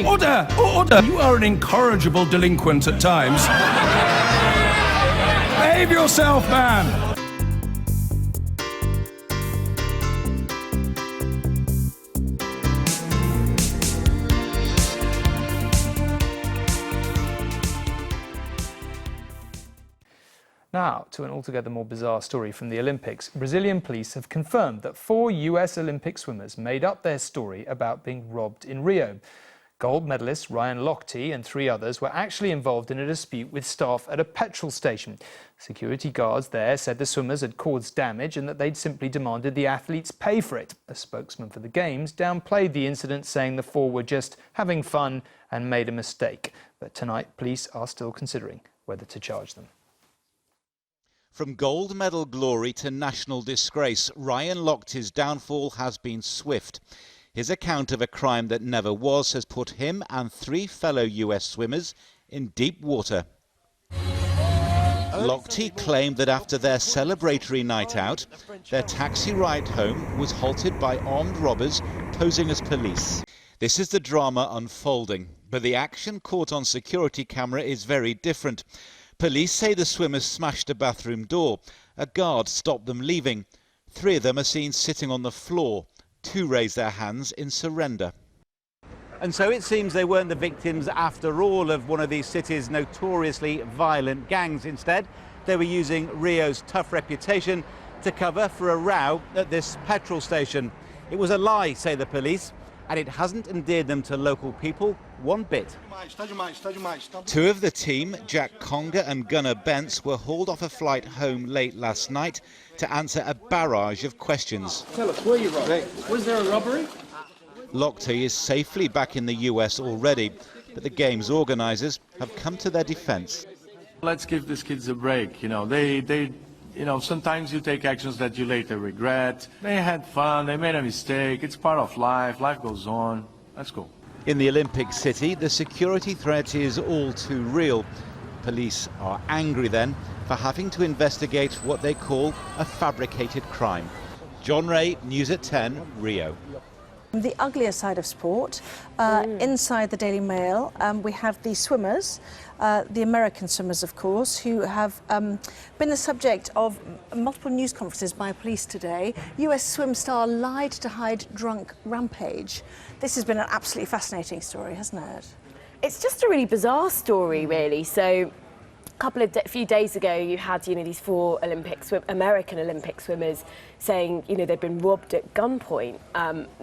Order! Order! You are an incorrigible delinquent at times. Behave yourself, man! Now, to an altogether more bizarre story from the Olympics. Brazilian police have confirmed that 4 US Olympic swimmers made up their story about being robbed in Rio. Gold medalist Ryan Lochte and 3 others were actually involved in a dispute with staff at a petrol station. Security guards there said the swimmers had caused damage and that they'd simply demanded the athletes pay for it. A spokesman for the Games downplayed the incident, saying the 4 were just having fun and made a mistake. But tonight, police are still considering whether to charge them. From gold medal glory to national disgrace, Ryan Lochte's downfall has been swift. His account of a crime that never was has put him and 3 fellow US swimmers in deep water. Lochte claimed that after their celebratory night out, their taxi ride home was halted by armed robbers posing as police. This is the drama unfolding, but the action caught on security camera is very different. Police say the swimmers smashed a bathroom door. A guard stopped them leaving. 3 of them are seen sitting on the floor. 2 raised their hands in surrender. And so it seems they weren't the victims after all of one of these city's notoriously violent gangs. Instead, they were using Rio's tough reputation to cover for a row at this petrol station. It was a lie, say the police, and it hasn't endeared them to local people one bit. 2 of the team, Jack Conger and Gunnar Bentz, were hauled off a flight home late last night to answer a barrage of questions. Tell us, were you robbed? Was there a robbery? Lochte is safely back in the US already, but the Games organisers have come to their defence. Let's give these kids a break. Sometimes you take actions that you later regret. They had fun, they made a mistake, it's part of life, life goes on. Let's go. In the Olympic city, the security threat is all too real. Police are angry then for having to investigate what they call a fabricated crime. John Ray, News at 10, Rio. The uglier side of sport, inside the Daily Mail, we have the swimmers, the American swimmers, of course, who have been the subject of multiple news conferences by police today. US swim star lied to hide drunk rampage. This has been an absolutely fascinating story, hasn't it? It's just a really bizarre story, really. So, a few days ago, you had these 4 American Olympic swimmers saying they'd been robbed at gunpoint.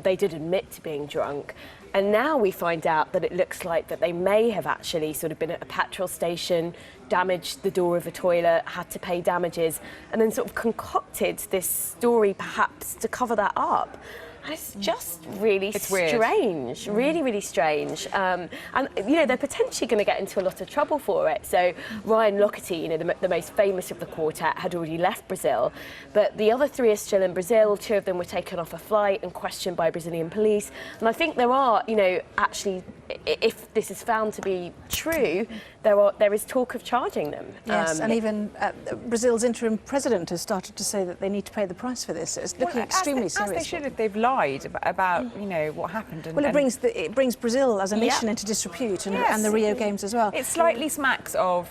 They did admit to being drunk, and now we find out that it looks like that they may have actually sort of been at a petrol station, damaged the door of a toilet, had to pay damages, and then sort of concocted this story perhaps to cover that up. And it's just really strange, really, really strange. And, they're potentially going to get into a lot of trouble for it. So Ryan Lochte, the most famous of the quartet, had already left Brazil. But the other 3 are still in Brazil. 2 of them were taken off a flight and questioned by Brazilian police. And I think there are, actually, if this is found to be true, there is talk of charging them. Yes, and even Brazil's interim president has started to say that they need to pay the price for this. It's looking extremely serious. As they should if they've lied about what happened. Well, it brings Brazil as a nation into disrepute, and the Rio Games as well. It slightly smacks of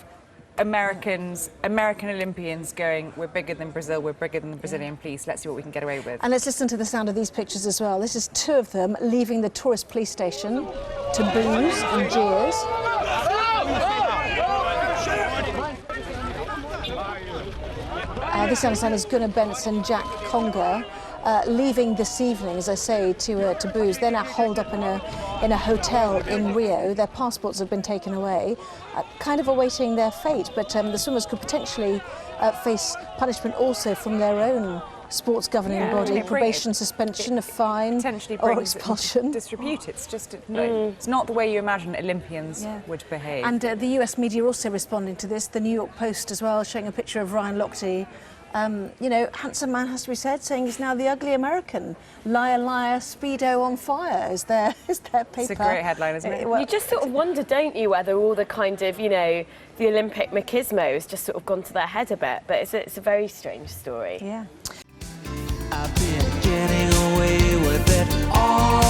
American Olympians going, we're bigger than Brazil, we're bigger than the Brazilian police, let's see what we can get away with. And let's listen to the sound of these pictures as well. This is 2 of them leaving the tourist police station to boos and jeers. This, I understand, is Gunnar Bentz and Jack Conger, leaving this evening, as I say, to booze. They're now holed up in a hotel in Rio. Their passports have been taken away, kind of awaiting their fate. But the swimmers could potentially face punishment also from their own sports governing body, probation, suspension, a fine, or expulsion. Disrepute. It's just it's not the way you imagine Olympians would behave. And the US media also responding to this. The New York Post as well, showing a picture of Ryan Lochte. Handsome man, has to be said, saying he's now the ugly American. Liar, liar, Speedo on fire is their paper. It's a great headline, isn't it? You just sort of wonder, don't you, whether all the kind of, the Olympic machismo has just sort of gone to their head a bit. But it's a very strange story. Yeah. I've been getting away with it all.